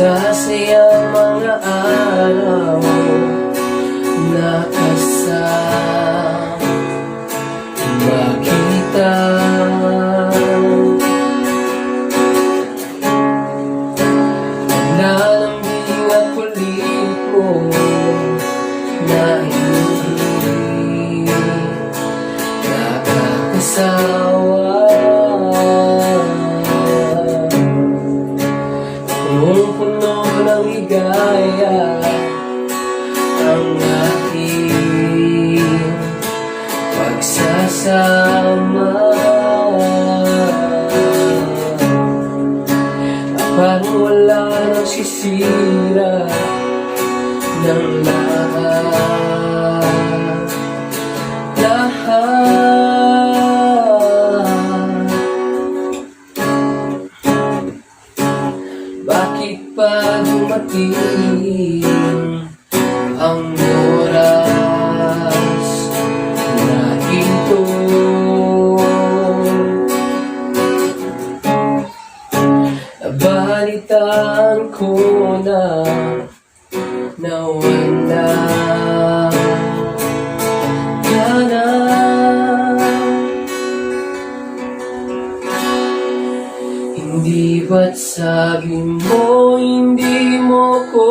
Masasayang mga araw na kasama kita. Nalambing at kulit mo na hindi nakakasawa. Punong-puno ng ligaya ang ating pagsasama. Parang wala nang sisira ng lahat. Bakit pa dumating ang oras na ito? Nabalitaan ko na nawala ka na. Hindi ba't sabi mo hindi mo ko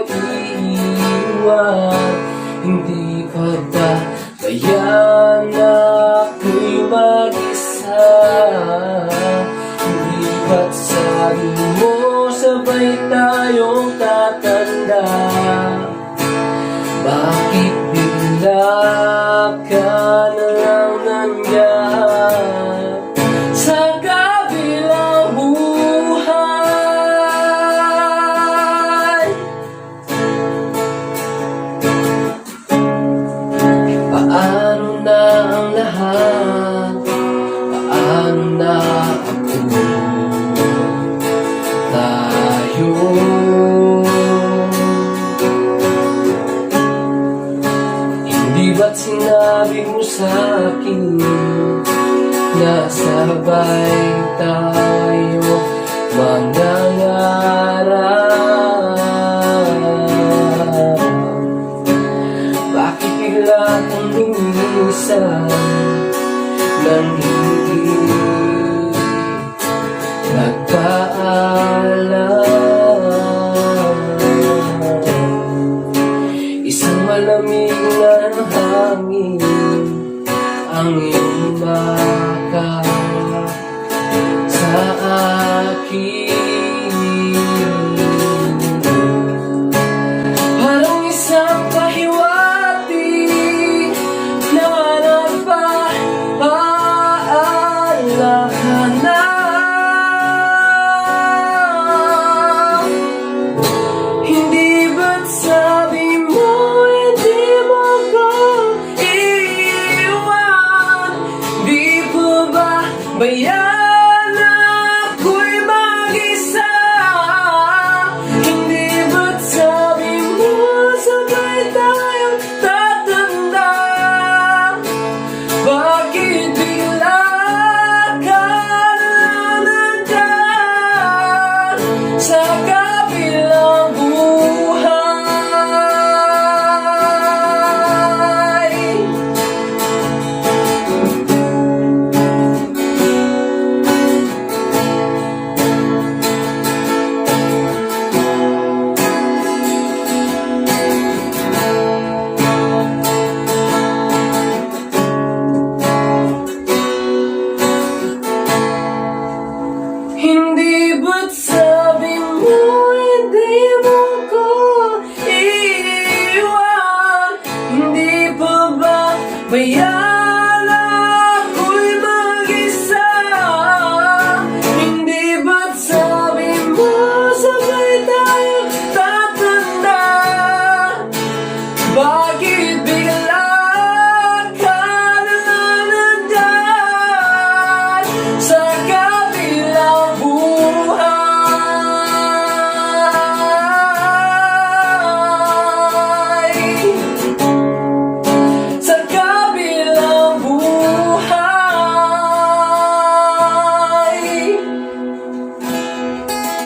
iiwan? Hindi pa ba kaya na ako'y mag-isa? Hindi ba't sabi mo sabay tayong tatanda? Bakit bigla ka na lang nandiyan sa kabilang buhay? Paano na ang lahat? Paano na ako? Tayo hindi ba't sinabi mo sa'kin na sabay tayo manangarap? Bakit bigla kang lumisan nang hindi nagpaalam? Isang malamig na hangin ang iyong baka sa akin. Parang isang pahiwati na nagpapaala ka na. Hindi ba't sabi mo hindi mo ko iiwan? Di po ba bayan ako'y mag-isa? Hindi ba't sabi mo sabay tayong tatanda? Bakit bigla ka na nandyan sa kabilang buhay? Hindi ba't sabi mo hindi mo ko iiwan? Hindi pa ba bayan ako'y mag-isa? Hindi ba't sabi mo sabay tayong tatanda? Bakit